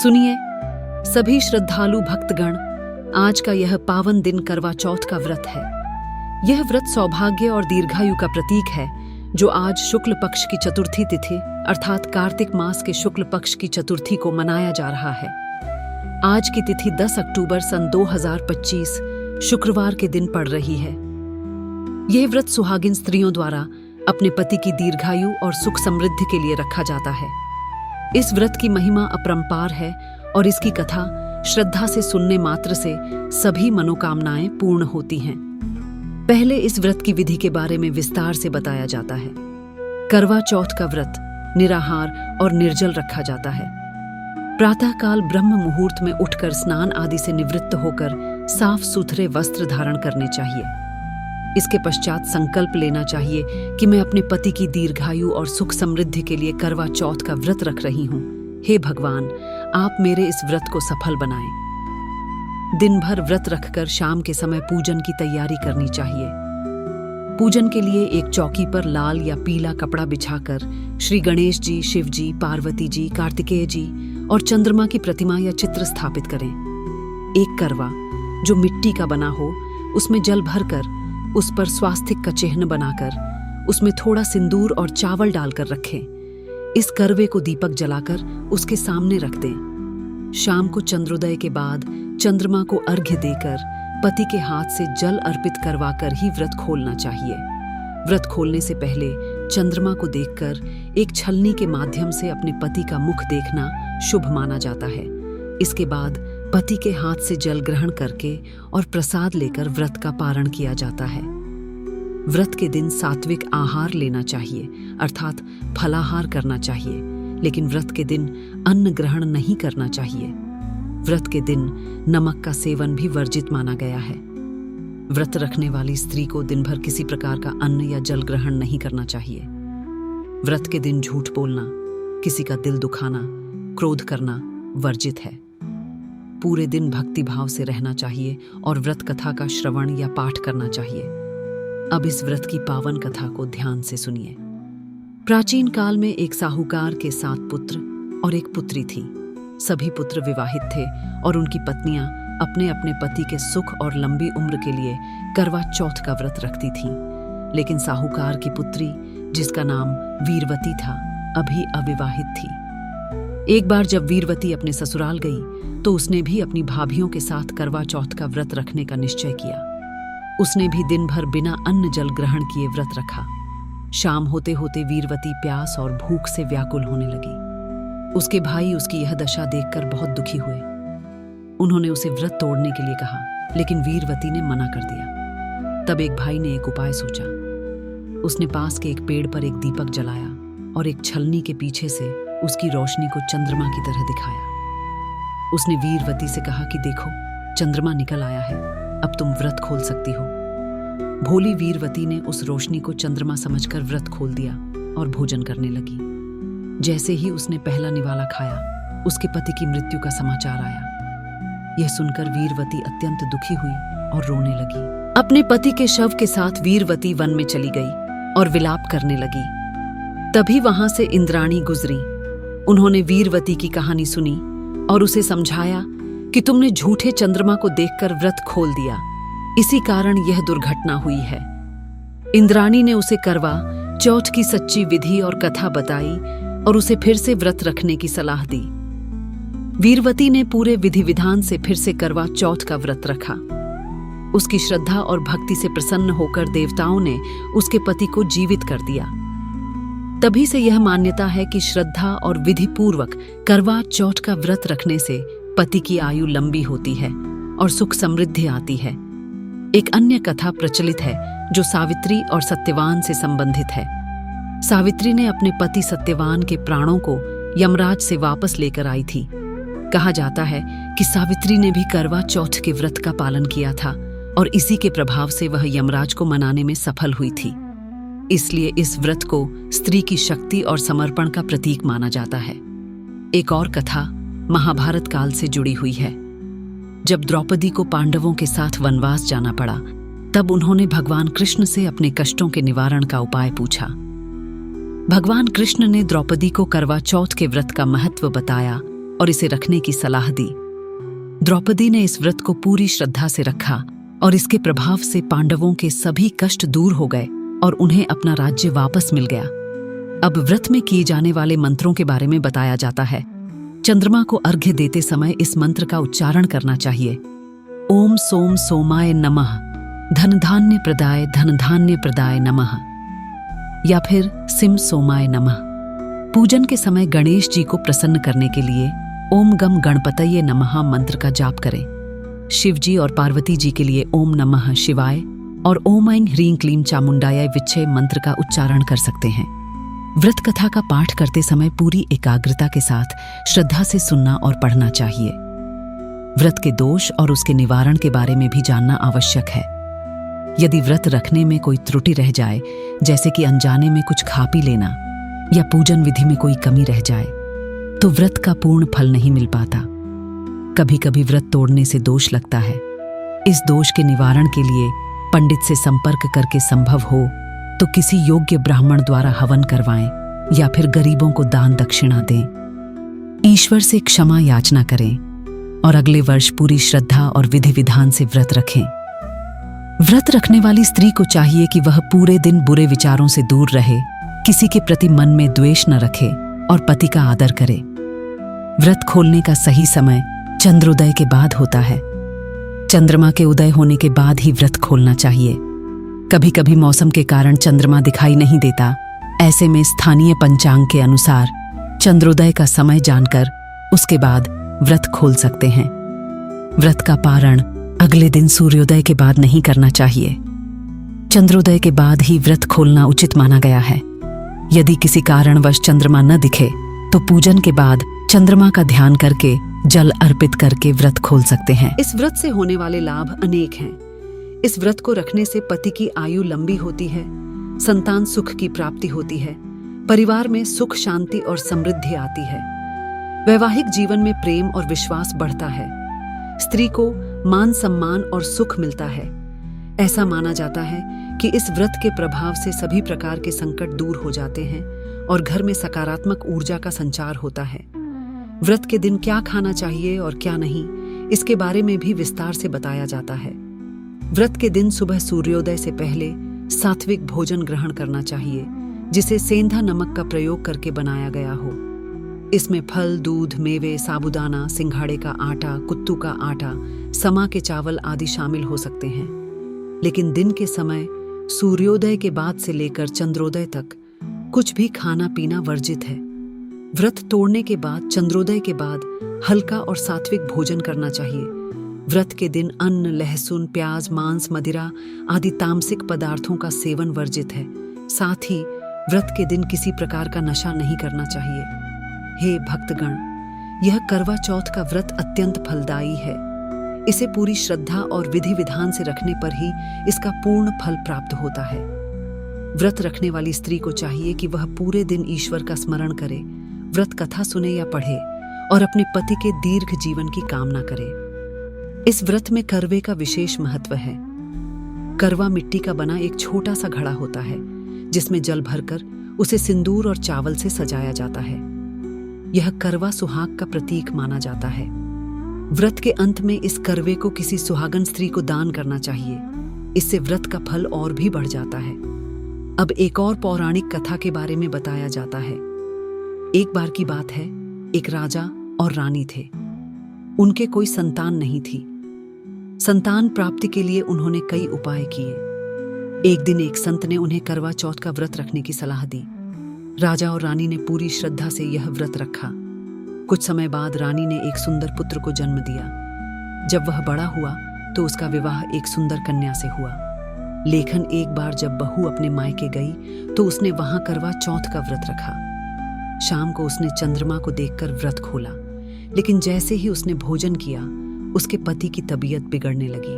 सुनिए सभी श्रद्धालु भक्तगण, आज का यह पावन दिन करवा चौथ का व्रत है। यह व्रत सौभाग्य और दीर्घायु का प्रतीक है, जो आज शुक्ल पक्ष की चतुर्थी तिथि अर्थात कार्तिक मास के शुक्ल पक्ष की चतुर्थी को मनाया जा रहा है। आज की तिथि 10 अक्टूबर सन 2025 शुक्रवार के दिन पड़ रही है। यह व्रत सुहागिन स्त्रियों द्वारा अपने पति की दीर्घायु और सुख समृद्धि के लिए रखा जाता है। इस व्रत की महिमा अपरंपार है और इसकी कथा श्रद्धा से सुनने मात्र से सभी मनोकामनाएं पूर्ण होती हैं। पहले इस व्रत की विधि के बारे में विस्तार से बताया जाता है। करवा चौथ का व्रत निराहार और निर्जल रखा जाता है। प्रातःकाल ब्रह्म मुहूर्त में उठकर स्नान आदि से निवृत्त होकर साफ सुथरे वस्त्र धारण करने चाहिए। इसके पश्चात संकल्प लेना चाहिए कि मैं अपने पति की दीर्घायु और सुख समृद्धि के लिए करवा चौथ का व्रत रख रही हूँ। हे भगवान, आप मेरे इस व्रत को सफल बनाएं। दिन भर व्रत रखकर शाम के समय पूजन की तैयारी करनी चाहिए। पूजन के लिए एक चौकी पर लाल या पीला कपड़ा बिछाकर श्री गणेश जी, शिव जी, पार्वती जी, कार्तिकेय जी और चंद्रमा की प्रतिमा या चित्र स्थापित करें। एक करवा जो मिट्टी का बना हो, उसमें जल भरकर उस पर स्वास्तिक का चिन्ह बनाकर उसमें थोड़ा सिंदूर और चावल डालकर रखें। इस करवे को दीपक जलाकर उसके सामने रख दें। शाम को चंद्रोदय के बाद चंद्रमा को अर्घ्य देकर पति के हाथ से जल अर्पित करवाकर ही व्रत खोलना चाहिए। व्रत खोलने से पहले चंद्रमा को देखकर एक छलनी के माध्यम से अपने पति का मुख देखना शुभ माना जाता है। इसके बाद पति के हाथ से जल ग्रहण करके और प्रसाद लेकर व्रत का पारण किया जाता है। व्रत के दिन सात्विक आहार लेना चाहिए अर्थात फलाहार करना चाहिए, लेकिन व्रत के दिन अन्न ग्रहण नहीं करना चाहिए। व्रत के दिन नमक का सेवन भी वर्जित माना गया है। व्रत रखने वाली स्त्री को दिन भर किसी प्रकार का अन्न या जल ग्रहण नहीं करना चाहिए। व्रत के दिन झूठ बोलना, किसी का दिल दुखाना, क्रोध करना वर्जित है। पूरे दिन भक्ति भाव से रहना चाहिए और व्रत कथा का श्रवण या पाठ करना चाहिए। अब इस व्रत की पावन कथा को ध्यान से सुनिए। प्राचीन काल में एक साहूकार के 7 पुत्र और एक पुत्री थी। सभी पुत्र विवाहित थे और उनकी पत्नियां अपने अपने पति के सुख और लंबी उम्र के लिए करवा चौथ का व्रत रखती थीं। लेकिन साहूकार की पुत्री, जिसका नाम वीरवती था, अभी अविवाहित थी। एक बार जब वीरवती अपने ससुराल गई तो उसने भी अपनी भाभियों के साथ करवा चौथ का व्रत रखने का निश्चय किया। उसने भी दिन भर बिना अन्न जल ग्रहण किए व्रत रखा। शाम होते होते वीरवती प्यास और भूख से व्याकुल होने लगी। उसके भाई उसकी यह दशा देखकर बहुत दुखी हुए। उन्होंने उसे व्रत तोड़ने के लिए कहा, लेकिन वीरवती ने मना कर दिया। तब एक भाई ने एक उपाय सोचा। उसने पास के एक पेड़ पर एक दीपक जलाया और एक छलनी के पीछे से उसकी रोशनी को चंद्रमा की तरह दिखाया। उसने वीरवती से कहा कि देखो, चंद्रमा निकल आया है, अब तुम व्रत खोल सकती हो। भोली वीरवती ने उस रोशनी को चंद्रमा समझकर व्रत खोल दिया और भोजन करने लगी। जैसे ही उसने पहला निवाला खाया, उसके पति की मृत्यु का समाचार आया। यह सुनकर वीरवती अत्यंत दुखी हुई और रोने लगी। अपने पति के शव के साथ वीरवती वन में चली गई और विलाप करने लगी। तभी वहां से इंद्राणी गुजरी। उन्होंने वीरवती की कहानी सुनी और उसे समझाया कि तुमने झूठे चंद्रमा को देखकर व्रत खोल दिया, इसी कारण यह दुर्घटना हुई है। इंद्राणी ने उसे करवा चौथ की सच्ची विधि और कथा बताई और उसे फिर से व्रत रखने की सलाह दी। वीरवती ने पूरे विधि विधान से फिर से करवा चौथ का व्रत रखा। उसकी श्रद्धा और भक्ति से प्रसन्न होकर देवताओं ने उसके पति को जीवित कर दिया। तभी से यह मान्यता है कि श्रद्धा और विधि पूर्वक करवा चौथ का व्रत रखने से पति की आयु लंबी होती है और सुख समृद्धि आती है। एक अन्य कथा प्रचलित है जो सावित्री और सत्यवान से संबंधित है। सावित्री ने अपने पति सत्यवान के प्राणों को यमराज से वापस लेकर आई थी। कहा जाता है कि सावित्री ने भी करवा चौथ के व्रत का पालन किया था और इसी के प्रभाव से वह यमराज को मनाने में सफल हुई थी। इसलिए इस व्रत को स्त्री की शक्ति और समर्पण का प्रतीक माना जाता है। एक और कथा महाभारत काल से जुड़ी हुई है। जब द्रौपदी को पांडवों के साथ वनवास जाना पड़ा, तब उन्होंने भगवान कृष्ण से अपने कष्टों के निवारण का उपाय पूछा। भगवान कृष्ण ने द्रौपदी को करवा चौथ के व्रत का महत्व बताया और इसे रखने की सलाह दी। द्रौपदी ने इस व्रत को पूरी श्रद्धा से रखा और इसके प्रभाव से पांडवों के सभी कष्ट दूर हो गए और उन्हें अपना राज्य वापस मिल गया। अब व्रत में किए जाने वाले मंत्रों के बारे में बताया जाता है। चंद्रमा को अर्घ्य देते समय इस मंत्र का उच्चारण करना चाहिए। ओम सोम सोमाय नमः, धनधान्य प्रदाय नमः, या फिर सिम सोमाय नमः। पूजन के समय गणेश जी को प्रसन्न करने के लिए ओम गम गणपतये नमः मंत्र का जाप करें। शिव जी और पार्वती जी के लिए ओम नमः शिवाय और ओम ऐं ह्रीं क्लीं चामुंडाय विच्चे मंत्र का उच्चारण कर सकते हैं। व्रत कथा का पाठ करते समय पूरी एकाग्रता के साथ श्रद्धा से सुनना और पढ़ना चाहिए। व्रत के दोष और उसके निवारण के बारे में भी जानना आवश्यक है। यदि व्रत रखने में कोई त्रुटि रह जाए, जैसे कि अनजाने में कुछ खा पी लेना या पूजन विधि में कोई कमी रह जाए, तो व्रत का पूर्ण फल नहीं मिल पाता। कभी कभी व्रत तोड़ने से दोष लगता है। इस दोष के निवारण के लिए पंडित से संपर्क करके संभव हो तो किसी योग्य ब्राह्मण द्वारा हवन करवाएं या फिर गरीबों को दान दक्षिणा दें। ईश्वर से क्षमा याचना करें और अगले वर्ष पूरी श्रद्धा और विधि विधान से व्रत रखें। व्रत रखने वाली स्त्री को चाहिए कि वह पूरे दिन बुरे विचारों से दूर रहे, किसी के प्रति मन में द्वेष न रखे और पति का आदर करे। व्रत खोलने का सही समय चंद्रोदय के बाद होता है। चंद्रमा के उदय होने के बाद ही व्रत खोलना चाहिए। कभी कभी मौसम के कारण चंद्रमा दिखाई नहीं देता। ऐसे में स्थानीय पंचांग के अनुसार चंद्रोदय का समय जानकर उसके बाद व्रत खोल सकते हैं। व्रत का पारण अगले दिन सूर्योदय के बाद नहीं करना चाहिए। चंद्रोदय के बाद ही व्रत खोलना उचित माना गया है। यदि किसी कारणवश चंद्रमा न दिखे तो पूजन के बाद चंद्रमा का ध्यान करके जल अर्पित करके व्रत खोल सकते हैं। इस व्रत से होने वाले लाभ अनेक हैं। इस व्रत को रखने से पति की आयु लंबी होती है, संतान सुख की प्राप्ति होती है, परिवार में सुख शांति और समृद्धि आती है, वैवाहिक जीवन में प्रेम और विश्वास बढ़ता है, स्त्री को मान सम्मान और सुख मिलता है। ऐसा माना जाता है कि इस व्रत के प्रभाव से सभी प्रकार के संकट दूर हो जाते हैं और घर में सकारात्मक ऊर्जा का संचार होता है। व्रत के दिन क्या खाना चाहिए और क्या नहीं, इसके बारे में भी विस्तार से बताया जाता है। व्रत के दिन सुबह सूर्योदय से पहले सात्विक भोजन ग्रहण करना चाहिए, जिसे सेंधा नमक का प्रयोग करके बनाया गया हो। इसमें फल, दूध, मेवे, साबूदाना, सिंघाड़े का आटा, कुत्तू का आटा, समा के चावल आदि शामिल हो सकते हैं। लेकिन दिन के समय सूर्योदय के बाद से लेकर चंद्रोदय तक कुछ भी खाना पीना वर्जित है। व्रत तोड़ने के बाद चंद्रोदय के बाद हल्का और सात्विक भोजन करना चाहिए। व्रत के दिन अन्न, लहसुन, प्याज, मांस, मदिरा आदि तामसिक पदार्थों का सेवन वर्जित है। साथ ही व्रत के दिन किसी प्रकार का नशा नहीं करना चाहिए। हे भक्तगण, यह करवा चौथ का व्रत अत्यंत फलदायी है। इसे पूरी श्रद्धा और विधि विधान से रखने पर ही इसका पूर्ण फल प्राप्त होता है। व्रत रखने वाली स्त्री को चाहिए कि वह पूरे दिन ईश्वर का स्मरण करे, व्रत कथा सुने या पढ़े और अपने पति के दीर्घ जीवन की कामना करे। इस व्रत में करवे का विशेष महत्व है। करवा मिट्टी का बना एक छोटा सा घड़ा होता है, जिसमें जल भरकर उसे सिंदूर और चावल से सजाया जाता है। यह करवा सुहाग का प्रतीक माना जाता है। व्रत के अंत में इस करवे को किसी सुहागन स्त्री को दान करना चाहिए। इससे व्रत का फल और भी बढ़ जाता है। अब एक और पौराणिक कथा के बारे में बताया जाता है। एक बार की बात है, एक राजा और रानी थे। उनके कोई संतान नहीं थी। संतान प्राप्ति के लिए उन्होंने कई उपाय किए। एक दिन एक संत ने उन्हें करवा चौथ का व्रत रखने की सलाह दी। राजा और रानी ने पूरी श्रद्धा से यह व्रत रखा। कुछ समय बाद रानी ने एक सुंदर पुत्र को जन्म दिया। जब वह बड़ा हुआ तो उसका विवाह एक सुंदर कन्या से हुआ। लेकिन एक बार जब बहू अपने मायके गई तो उसने वहां करवा चौथ का व्रत रखा। शाम को उसने चंद्रमा को देखकर व्रत खोला, लेकिन जैसे ही उसने भोजन किया उसके पति की तबीयत बिगड़ने लगी।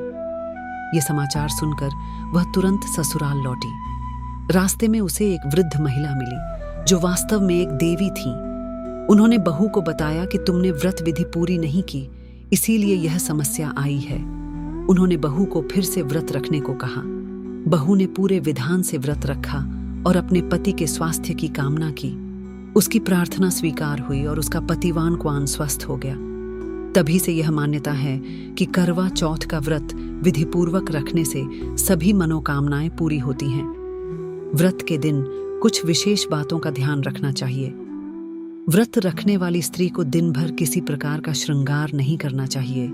ये समाचार सुनकर वह तुरंत ससुराल लौटी। रास्ते में उसे एक वृद्ध महिला मिली जो वास्तव में एक देवी थी। उन्होंने बहू को बताया कि तुमने व्रत विधि पूरी नहीं की, इसीलिए यह समस्या आई है। उन्होंने बहू को फिर से व्रत रखने को कहा। बहू ने पूरे विधान से व्रत रखा और अपने पति के स्वास्थ्य की कामना की। उसकी प्रार्थना स्वीकार हुई और उसका पतिवान क्वान स्वस्थ हो गया। तभी से यह मान्यता है कि करवा चौथ का व्रत विधिपूर्वक रखने से सभी मनोकामनाएं पूरी होती हैं। व्रत के दिन कुछ विशेष बातों का ध्यान रखना चाहिए। व्रत रखने वाली स्त्री को दिन भर किसी प्रकार का श्रृंगार नहीं करना चाहिए,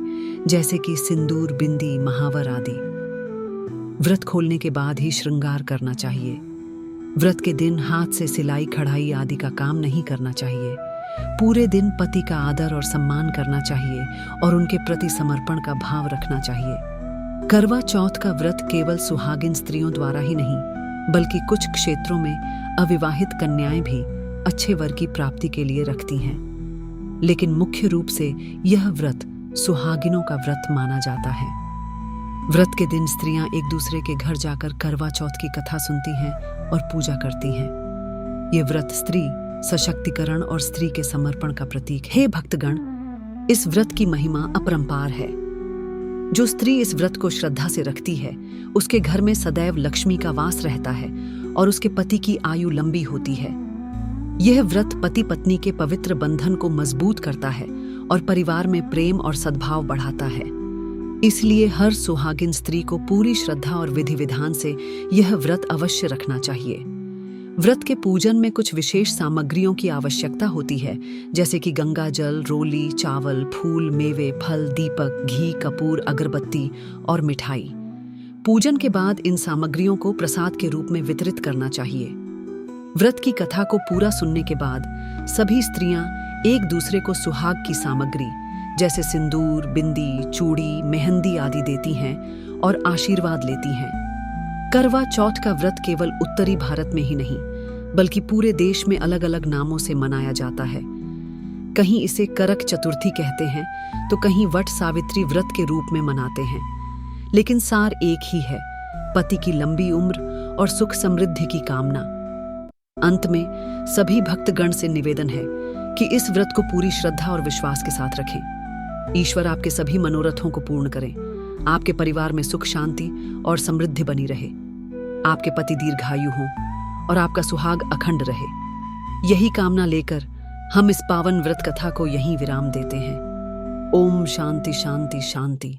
जैसे कि सिंदूर, बिंदी, महावर आदि। व्रत खोलने के बाद ही श्रृंगार करना चाहिए। व्रत के दिन हाथ से सिलाई, कढ़ाई आदि का काम नहीं करना चाहिए। पूरे दिन पति का आदर और सम्मान करना चाहिए और उनके प्रति समर्पण का भाव रखना चाहिए। करवा चौथ का व्रत केवल सुहागिन स्त्रियों द्वारा ही नहीं, बल्कि कुछ क्षेत्रों में अविवाहित कन्याएं भी अच्छे वर की प्राप्ति के लिए रखती हैं। लेकिन मुख्य रूप से यह व्रत सुहागिनों का व्रत माना जाता है। व्रत के दिन स्त्रियां एक दूसरे के घर जाकर करवा चौथ की कथा सुनती हैं और पूजा करती हैं। ये व्रत स्त्री सशक्तिकरण और स्त्री के समर्पण का प्रतीक है। हे भक्तगण, इस व्रत की महिमा अपरंपार है। जो स्त्री इस व्रत को श्रद्धा से रखती है, उसके घर में सदैव लक्ष्मी का वास रहता है और उसके पति की आयु लंबी होती है। यह व्रत पति पत्नी के पवित्र बंधन को मजबूत करता है और परिवार में प्रेम और सद्भाव बढ़ाता है। इसलिए हर सुहागिन स्त्री को पूरी श्रद्धा और विधि विधान से यह व्रत अवश्य रखना चाहिए। व्रत के पूजन में कुछ विशेष सामग्रियों की आवश्यकता होती है, जैसे कि गंगा जल, रोली, चावल, फूल, मेवे, फल, दीपक, घी, कपूर, अगरबत्ती और मिठाई। पूजन के बाद इन सामग्रियों को प्रसाद के रूप में वितरित करना चाहिए। व्रत की कथा को पूरा सुनने के बाद सभी स्त्रियां एक दूसरे को सुहाग की सामग्री जैसे सिंदूर, बिंदी, चूड़ी, मेहंदी आदि देती हैं और आशीर्वाद लेती हैं। करवा चौथ का व्रत केवल उत्तरी भारत में ही नहीं, बल्कि पूरे देश में अलग अलग नामों से मनाया जाता है। कहीं इसे करक चतुर्थी कहते हैं तो कहीं वट सावित्री व्रत के रूप में मनाते हैं। लेकिन सार एक ही है, पति की लंबी उम्र और सुख समृद्धि की कामना। अंत में सभी भक्तगण से निवेदन है कि इस व्रत को पूरी श्रद्धा और विश्वास के साथ रखें। ईश्वर आपके सभी मनोरथों को पूर्ण करें। आपके परिवार में सुख, शांति और समृद्धि बनी रहे। आपके पति दीर्घायु हों और आपका सुहाग अखंड रहे। यही कामना लेकर हम इस पावन व्रत कथा को यहीं विराम देते हैं। ओम शांति शांति शांति।